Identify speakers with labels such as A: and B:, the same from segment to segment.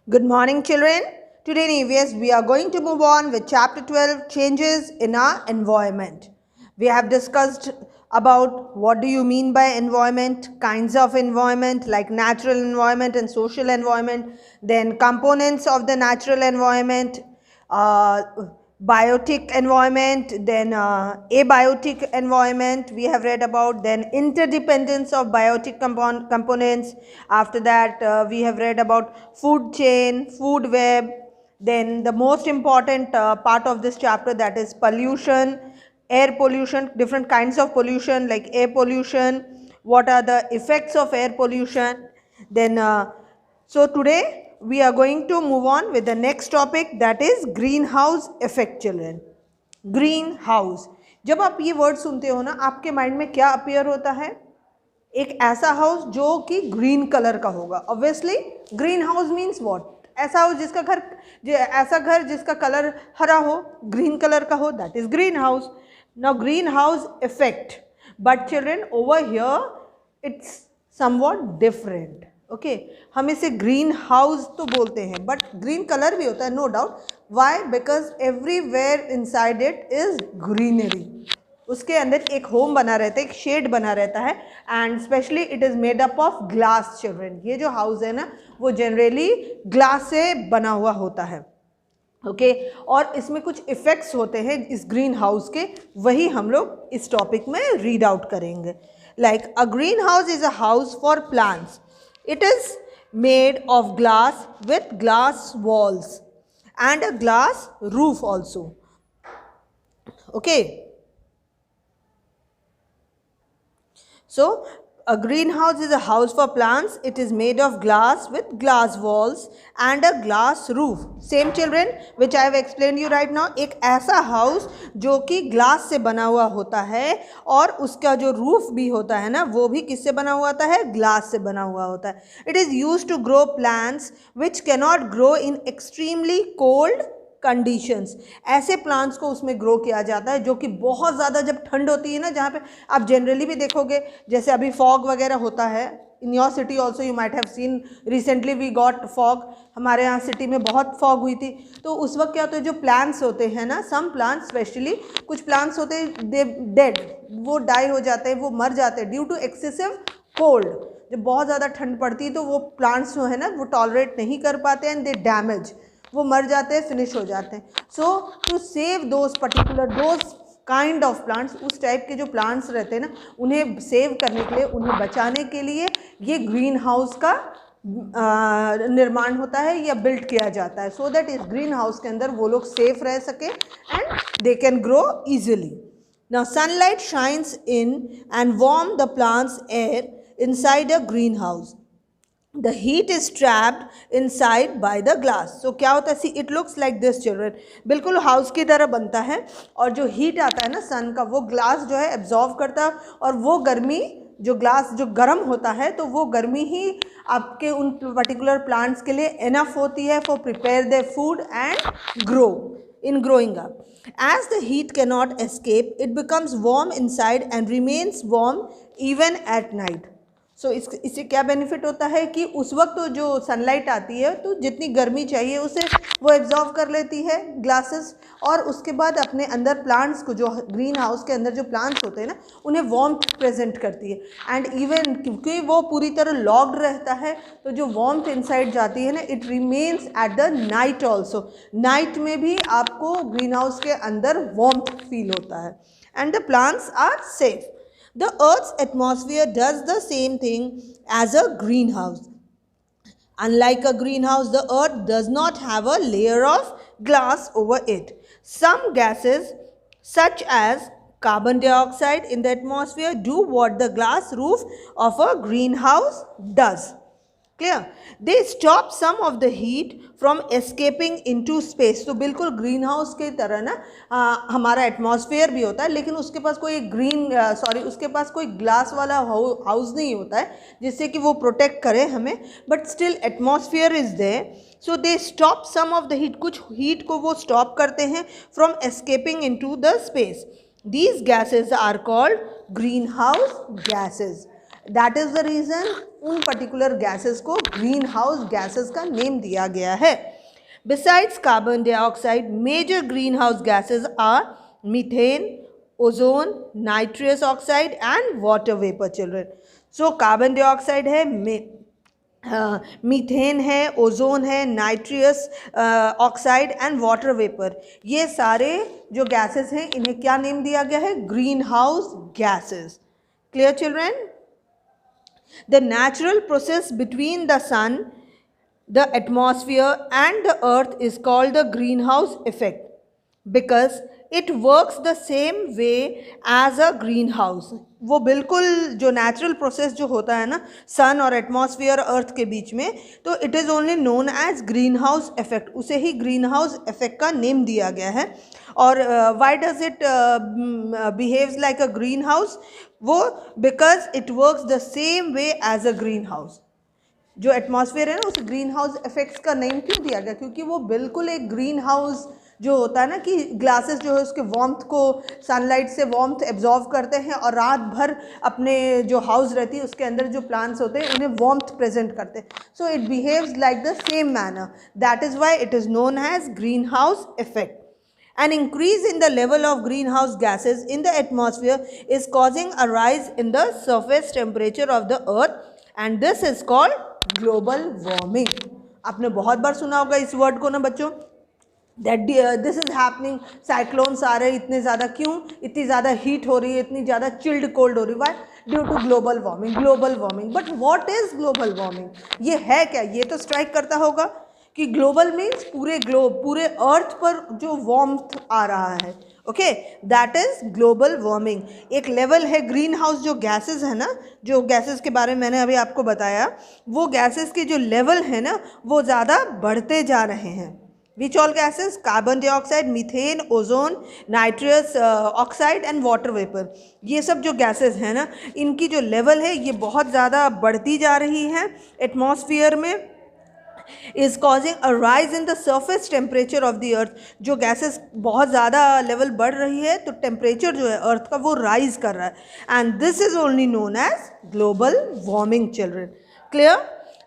A: Good morning, children. Today in EVS, we are going to move on with chapter 12, changes in our environment. We have discussed about what do you mean by environment, kinds of environment like natural environment and social environment, then components of the natural environment, uh, biotic environment, then abiotic environment we have read about, then interdependence of biotic components. After that we have read about food chain, food web, then the most important part of this chapter, that is pollution, air pollution, different kinds of pollution like air pollution, what are the effects of air pollution. Then so today we are going to move on with the next topic, that is greenhouse effect. children, green house, जब आप ये word सुनते हो ना, आपके mind में क्या appear होता है? एक ऐसा हाउस जो कि ग्रीन कलर का होगा. Obviously green house means what? ऐसा हाउस जिसका घर, ऐसा घर जिसका कलर हरा हो, ग्रीन कलर का हो, that is green house. Now green house effect, but children over here it's somewhat different. Okay, हम इसे ग्रीन हाउस तो बोलते हैं, बट ग्रीन कलर भी होता है, no doubt. Why? Because everywhere inside it is greenery. उसके अंदर एक होम बना रहता है, एक शेड बना रहता है, and specially it is made up of glass. Children, ये जो हाउस है ना, वो जनरली ग्लास से बना हुआ होता है. ओके, और इसमें कुछ इफ़ेक्ट्स होते हैं इस ग्रीन हाउस के, वही हम लोग इस टॉपिक में रीड आउट करेंगे. Like a green house is a house for plants. It is made of glass with glass walls and a glass roof also. Okay. So a greenhouse is a house for plants. It is made of glass with glass walls and a glass roof. Same children which I have explained you right now. एक ऐसा house जो कि glass से बना हुआ होता है, और उसका जो रूफ भी होता है ना, वो भी किससे बना हुआ होता है? ग्लास से बना हुआ होता है. It is used to grow plants which cannot grow in extremely cold conditions. ऐसे प्लांट्स को उसमें ग्रो किया जाता है जो कि बहुत ज़्यादा जब ठंड होती है ना, जहाँ पे आप जनरली भी देखोगे, जैसे अभी फॉग वगैरह होता है. In your city also you might have seen, recently we got fog. हमारे यहाँ सिटी में बहुत फॉग हुई थी. तो उस वक्त क्या होता है, जो प्लांट्स होते हैं ना, सम प्लांट्स स्पेशली, कुछ प्लांट्स होते हैं दे डेड, वो डाई हो जाते हैं, वो मर जाते हैं ड्यू टू एक्सेसिव कोल्ड. जब बहुत ज़्यादा ठंड पड़ती है तो वो प्लांट्स जो है ना, वो टॉलरेट नहीं कर पाते एंड दे डैमेज, वो मर जाते हैं, फिनिश हो जाते हैं. So to save those kind of plants, उस टाइप के जो प्लांट्स रहते हैं ना, उन्हें सेव करने के लिए, उन्हें बचाने के लिए ये ग्रीन हाउस का निर्माण होता है या बिल्ड किया जाता है, सो दैट इस ग्रीन हाउस के अंदर वो लोग सेफ रह सके and they can grow easily. Now sunlight shines in and warm the plants air inside a green house. The heat is trapped inside by the glass. So क्या होता है? See, it looks like this children. बिल्कुल house की तरह बनता है, और जो हीट आता है ना सन का, वो ग्लास जो है एब्जॉर्व करता है, और वो गर्मी, जो ग्लास जो गर्म होता है, तो वो गर्मी ही आपके उन पर्टिकुलर प्लांट्स के लिए इनफ होती है for prepare their food and grow in growing up. As the heat cannot escape, it becomes warm inside and remains warm even at night. सो इससे क्या बेनिफिट होता है कि उस वक्त तो जो सनलाइट आती है, तो जितनी गर्मी चाहिए उसे वो एब्जॉर्व कर लेती है ग्लासेस, और उसके बाद अपने अंदर प्लांट्स को, जो ग्रीन हाउस के अंदर जो प्लांट्स होते हैं ना, उन्हें वार्मथ प्रेजेंट करती है. एंड इवन क्योंकि वो पूरी तरह लॉक्ड रहता है, तो जो वार्मथ इनसाइड जाती है ना, it remains at the night also. Night में भी आपको ग्रीन हाउस के अंदर वार्मथ फील होता है, and the plants are safe. The Earth's atmosphere does the same thing as a greenhouse. Unlike a greenhouse, the Earth does not have a layer of glass over it. Some gases, such as carbon dioxide in the atmosphere, do what the glass roof of a greenhouse does. Clear? They stop some of the heat from escaping into space. तो बिल्कुल green house की तरह ना हमारा atmosphere भी होता है, लेकिन उसके पास कोई उसके पास कोई ग्लास वाला हाउस नहीं होता है जिससे कि वो प्रोटेक्ट करे हमें, but still atmosphere is there. So they stop some of the heat, कुछ हीट को वो स्टॉप करते हैं from escaping into the space. These gases are called greenhouse gases. That is the reason उन पर्टिकुलर गैसेस को green house gases का name दिया गया है. Besides carbon dioxide, major greenhouse gases are methane, ozone, nitrous oxide and water vapor children. So carbon dioxide है, methane है, ozone है, नाइट्रियस oxide and water vapour. ये सारे जो गैसेस हैं इन्हें क्या नेम दिया गया है? Green house gases. Clear children? The natural process between the sun, the atmosphere and the earth is called the greenhouse effect because it works the same way as a greenhouse. वो बिल्कुल जो natural process जो होता है ना सन और atmosphere अर्थ के बीच में, तो it is only known as green house effect. उसे ही ग्रीन हाउस इफेक्ट का नेम दिया गया है. और why does it behaves like a greenhouse? वो because it works the same way as a greenhouse. जो एटमॉस्फेयर है ना उस ग्रीन हाउस इफेक्ट्स का नेम क्यों दिया गया? क्योंकि वो बिल्कुल एक ग्रीन हाउस जो होता है ना कि ग्लासेस जो है उसके वार्मथ को, सनलाइट से वार्मथ एब्जॉर्व करते हैं और रात भर अपने जो हाउस रहती है उसके अंदर जो प्लांट्स होते हैं उन्हें वार्मथ प्रेजेंट करते हैं. So it behaves like the same manner. That is why it is known as green house effect. An increase in the level of greenhouse gases in the atmosphere is causing a rise in the surface temperature of the earth and this is called global warming. आपने बहुत बार सुना होगा इस word को ना बच्चों, that this is happening. Cyclones आ रहे हैं इतने ज़्यादा, क्यों? इतनी ज़्यादा हीट हो रही है, इतनी ज़्यादा चिल्ड कोल्ड हो रही है. Why? Due to global warming. Global warming. But what is global warming? ये है क्या? ये तो स्ट्राइक करता होगा कि ग्लोबल मीन्स पूरे ग्लोब, पूरे अर्थ पर जो वार्मथ आ रहा है. Okay, that is global warming. एक लेवल है ग्रीन हाउस जो गैसेस है ना, जो गैसेस के बारे में मैंने अभी आपको बताया, वो गैसेस के जो लेवल है ना वो ज़्यादा बढ़ते जा रहे हैं. Which all gases? Carbon dioxide, methane, ozone, nitrous oxide and water vapour. ये सब जो गैसेस हैं ना इनकी जो लेवल है ये बहुत ज़्यादा बढ़ती जा रही है एटमॉस्फेयर में. is causing a rise in the surface temperature of the earth. जो गैसेस बहुत ज़्यादा लेवल बढ़ रही है तो टेम्परेचर जो है अर्थ का वो राइज कर रहा है. And this is only known as global warming children. Clear?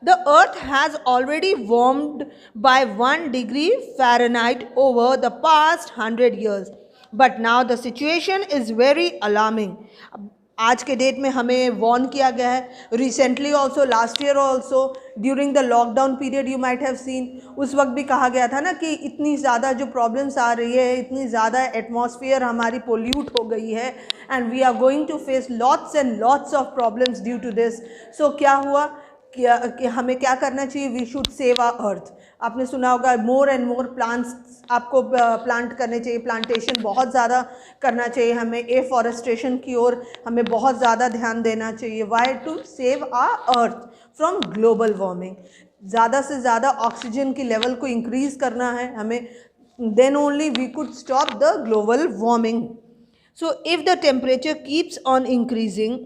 A: The earth has already warmed by 1 degree Fahrenheit over the past 100 years. But now the situation is very alarming. आज के date में हमें warn किया गया है. Recently also, last year also, during the lockdown period you might have scene, उस वक्त भी कहा गया था ना कि इतनी ज़्यादा जो प्रॉब्लम्स आ रही है, इतनी ज़्यादा एटमॉस्फेयर हमारी पोल्यूट हो गई है and we are going to face lots and lots of problems due to this. So क्या हुआ कि हमें क्या करना चाहिए? We should save our earth. आपने सुना होगा मोर एंड मोर प्लांट्स आपको प्लांट करने चाहिए. प्लांटेशन बहुत ज़्यादा करना चाहिए हमें. एफॉरेस्टेशन की ओर हमें बहुत ज़्यादा ध्यान देना चाहिए. Why? To save our earth from global warming. ज़्यादा से ज़्यादा ऑक्सीजन की लेवल को इंक्रीज़ करना है हमें. Then only we could stop the global warming. So if the temperature keeps on increasing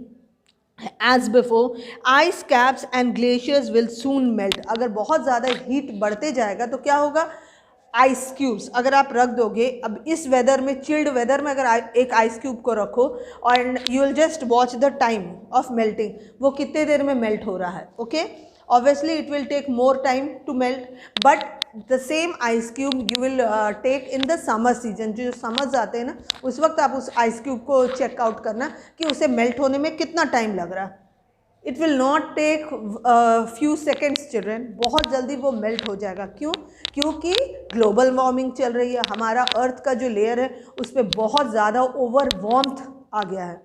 A: as before, ice caps and glaciers will soon melt. अगर बहुत ज़्यादा हीट बढ़ते जाएगा तो क्या होगा? आइस क्यूब्स अगर आप रख दोगे, अब इस वेदर में, चिल्ड वेदर में अगर एक आइस क्यूब को रखो और you will just watch the time of melting, वो कितने देर में मेल्ट हो रहा है. Okay, obviously it will take more time to melt, but the same ice cube you will take in the summer season. जो समर्स आते हैं ना उस वक्त आप उस आइस क्यूब को चेक आउट करना कि उसे मेल्ट होने में कितना टाइम लग रहा है. It will not take few seconds children. बहुत जल्दी वो मेल्ट हो जाएगा. क्यों? क्योंकि ग्लोबल वार्मिंग चल रही है. हमारा अर्थ का जो लेयर है उस पर बहुत ज़्यादा ओवर वार्मथ आ गया है.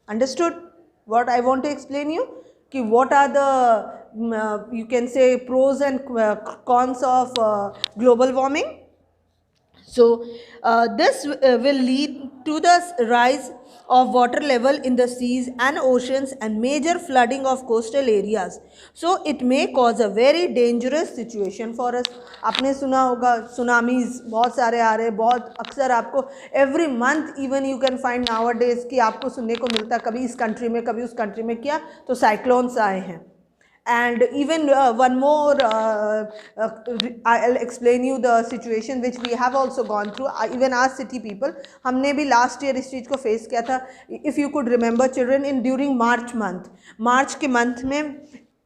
A: Understood what I want to explain you कि what are the you can say pros and cons of global warming. So this will lead to the rise of water level in the seas and oceans and major flooding of coastal areas. So it may cause a very dangerous situation for us. आपने सुना होगा tsunamis बहुत सारे आ रहे हैं. बहुत अक्सर आपको every month even you can find nowadays कि आपको सुनने को मिलता है कभी इस कंट्री में कभी उस कंट्री में क्या तो साइक्लोन्स आए हैं. And even one more, I'll explain you the situation which we have also gone through, even our city people. हमने भी last year इस चीज़ को face किया था. If you could remember children, in during March के month में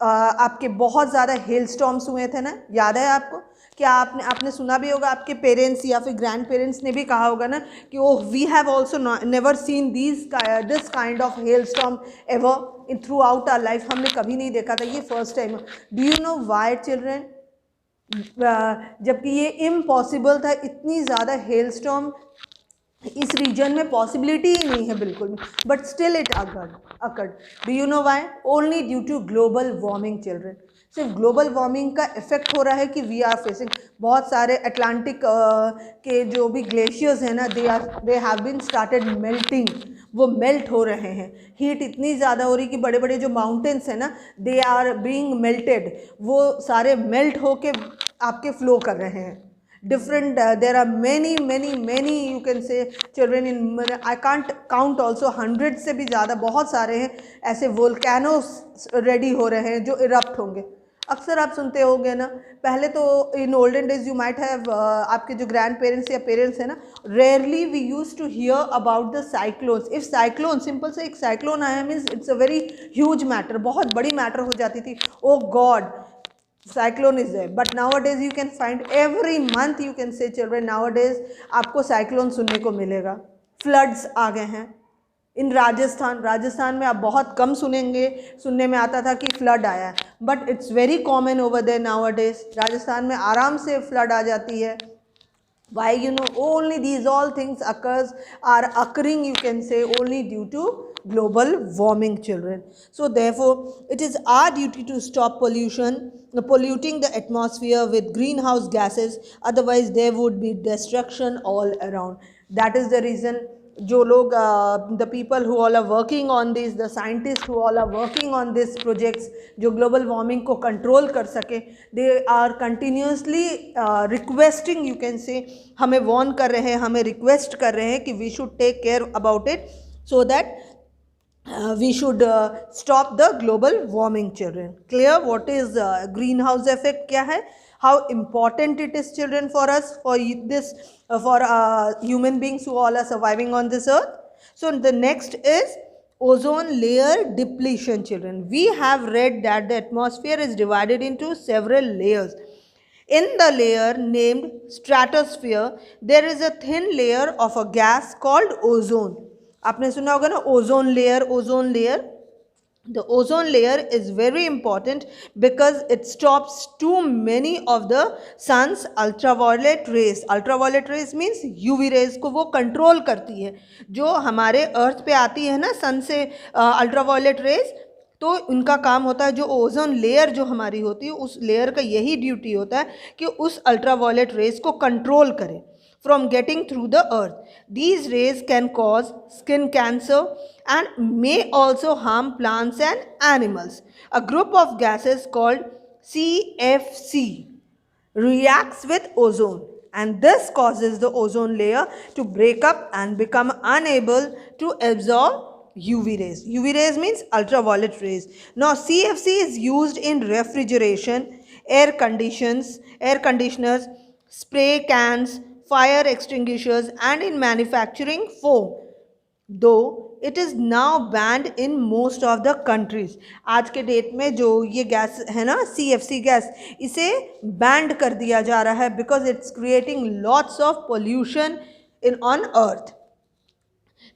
A: आपके बहुत ज़्यादा hail storms हुए थे ना, याद है आपको? क्या आपने सुना भी होगा, आपके पेरेंट्स या फिर ग्रैंड पेरेंट्स ने भी कहा होगा ना कि oh we have also never seen this kind of hell storm ever in throughout our life. हमने कभी नहीं देखा था, ये first time. Do you know why children? जबकि ये इम्पॉसिबल था, इतनी ज़्यादा हेल स्टॉर्म इस रीजन में पॉसिबिलिटी ही नहीं है बिल्कुल भी, but still it occurred. Do you know why? Only due to global warming children. सिर्फ ग्लोबल वार्मिंग का इफेक्ट हो रहा है कि वी आर फेसिंग. बहुत सारे अटलांटिक के जो भी ग्लेशियर्स हैं ना, they have been started melting. वो मेल्ट हो रहे हैं. हीट इतनी ज़्यादा हो रही कि बड़े बड़े जो माउंटेन्स हैं ना, दे आर बीइंग मेल्टेड. वो सारे मेल्ट होके आपके फ्लो कर रहे हैं. Different there are many you can say children in, I can't count also, hundreds से भी ज़्यादा बहुत सारे हैं ऐसे वोल्केनोस रेडी हो रहे हैं जो इरप्ट होंगे. अक्सर आप सुनते होंगे ना, पहले तो in olden days you might have, आपके जो ग्रैंड पेरेंट्स या पेरेंट्स हैं ना, rarely we use to hear about the cyclones. If cyclone, simple से एक साइक्लोन आया means it's a very huge matter, बहुत बड़ी मैटर हो जाती थी. Oh god, cyclone is there. But nowadays you can find every month, you can say children, nowadays आपको cyclone सुनने को मिलेगा. floods आ गए हैं इन राजस्थान में आप बहुत कम सुनने में आता था कि flood आया है, but it's very common over there nowadays. Rajasthan में आराम से flood आ जाती है. Why? You know, only these all things are occurring, you can say, only due to global warming children. So therefore it is our duty to stop polluting the atmosphere with greenhouse gases, otherwise there would be destruction all around. That is the reason जो लोग the people who all are working on this, the scientists who all are working on this projects जो global warming को control कर सके, they are continuously requesting, you can say, हमें warn कर रहे हैं, हमें request कर रहे हैं कि we should take care about it, so that we should stop the global warming children. Clear what is greenhouse effect क्या है, how important it is children for us, for this for human beings who all are surviving on this earth. So the next is ozone layer depletion children. We have read that the atmosphere is divided into several layers. In the layer named stratosphere, there is a thin layer of a gas called ozone. आपने सुना होगा ना ozone layer. The ozone layer is very important because it stops too many of the sun's ultraviolet rays. Ultraviolet rays means UV rays को वो control करती है. जो हमारे अर्थ पे आती है ना सन से अल्ट्रावायलेट रेज, तो उनका काम होता है, जो ओजोन लेयर जो हमारी होती है उस लेयर का यही ड्यूटी होता है कि उस अल्ट्रावायलेट रेज को कंट्रोल करे from getting through the earth. These rays can cause skin cancer and may also harm plants and animals. A group of gases called CFC reacts with ozone, and this causes the ozone layer to break up and become unable to absorb UV rays. UV rays means ultraviolet rays. Now CFC is used in refrigeration, air conditioners, spray cans, fire extinguishers and in manufacturing foam, though it is now banned in most of the countries. आज के date में जो ये gas है ना CFC gas, इसे band कर दिया जा रहा है because it's creating lots of pollution on earth.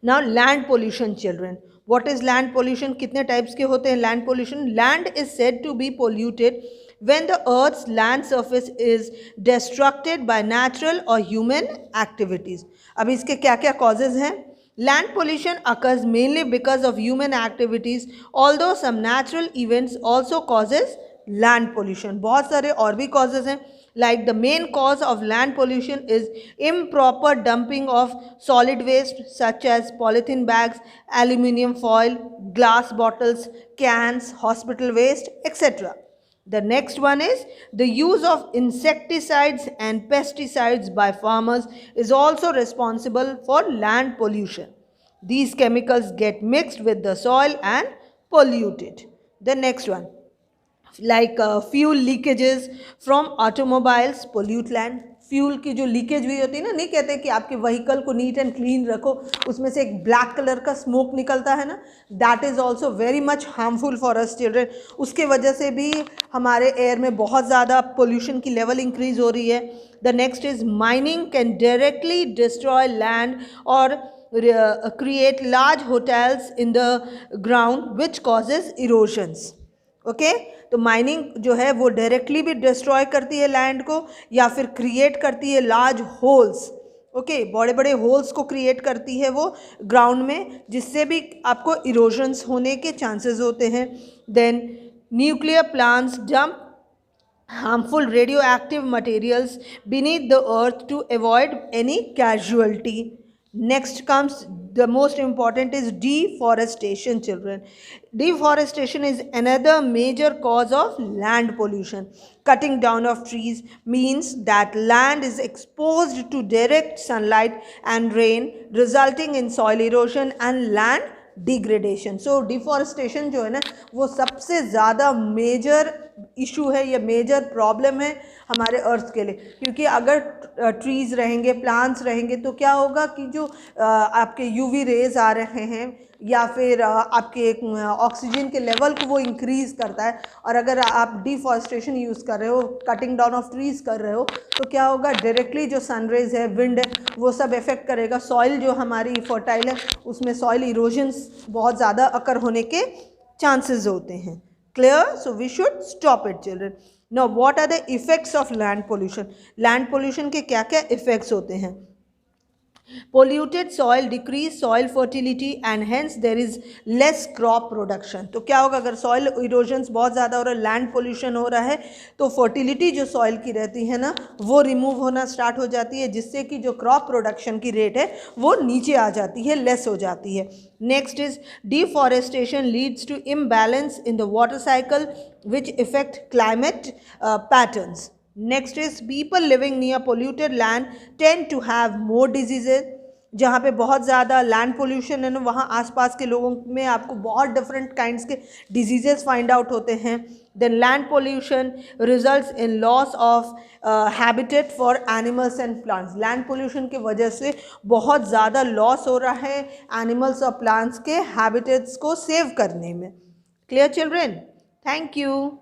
A: Now land pollution children. What is land pollution? कितने टाइप्स के होते हैं land pollution? Land is said to be polluted when the earth's land surface is destructed by natural or human activities. अब इसके क्या क्या causes हैं? Land pollution occurs mainly because of human activities, although some natural events also causes land pollution. बहुत सारे और भी causes हैं. Like the main cause of land pollution is improper dumping of solid waste such as polythene bags, aluminium foil, glass bottles, cans, hospital waste, etc. The next one is the use of insecticides and pesticides by farmers is also responsible for land pollution. These chemicals get mixed with the soil and pollute it. The next one, like fuel leakages from automobiles pollute land. Fuel की जो leakage हुई होती है ना, नहीं कहते कि आपके व्हीकल को नीट एंड क्लीन रखो, उसमें से एक ब्लैक कलर का स्मोक निकलता है ना, that is also very much harmful for us children. उसके वजह से भी हमारे एयर में बहुत ज़्यादा पोल्यूशन की लेवल इंक्रीज हो रही है. The next is mining can directly destroy land और create large hotels in the ground which causes erosions. Okay तो माइनिंग जो है वो डायरेक्टली भी डिस्ट्रॉय करती है लैंड को, या फिर क्रिएट करती है लार्ज होल्स. ओके बड़े बड़े होल्स को क्रिएट करती है वो ग्राउंड में, जिससे भी आपको इरोजन्स होने के चांसेस होते हैं. Then nuclear plants dump harmful radioactive materials beneath the earth to avoid any casualty. Next comes the most important is deforestation, children. Deforestation is another major cause of land pollution. Cutting down of trees means that land is exposed to direct sunlight and rain, resulting in soil erosion and land degradation. So deforestation जो है ना वो सबसे ज़्यादा major issue है, या major problem है हमारे अर्थ के लिए. क्योंकि अगर ट्रीज़ रहेंगे, प्लांट्स रहेंगे, तो क्या होगा कि जो आपके यूवी रेज आ रहे हैं या फिर आपके ऑक्सीजन के लेवल को वो इंक्रीज़ करता है. और अगर आप डिफॉरेस्टेशन यूज़ कर रहे हो, कटिंग डाउन ऑफ ट्रीज़ कर रहे हो, तो क्या होगा, डायरेक्टली जो सनरेज है, विंड है, वो सब इफेक्ट करेगा. सॉइल जो हमारी फर्टाइल है उसमें सॉइल इरोजन्स बहुत ज़्यादा अकर होने के चांसेस होते हैं. Clear? So we should stop it children. Now what are the effects of land pollution. Land pollution के क्या क्या इफेक्ट्स होते हैं? Polluted soil decrease soil fertility and hence there is less crop production. तो क्या होगा, अगर soil erosions बहुत ज़्यादा हो रहा है, land pollution हो रहा है, तो fertility जो soil की रहती है ना वो remove होना start हो जाती है, जिससे कि जो crop production की rate है वो नीचे आ जाती है, less हो जाती है. Next is deforestation leads to imbalance in the water cycle which affect climate patterns. Next is people living near polluted land tend to have more diseases. जहाँ पे बहुत ज़्यादा लैंड पोल्यूशन है ना, वहाँ आसपास के लोगों में आपको बहुत डिफरेंट काइंड्स के डिजीजेस फाइंड आउट होते हैं. Then land pollution results in loss of habitat for animals and plants. Land pollution की वजह से बहुत ज़्यादा लॉस हो रहा है एनिमल्स और प्लांट्स के हैबिटेट्स को सेव करने में. Clear children? Thank you.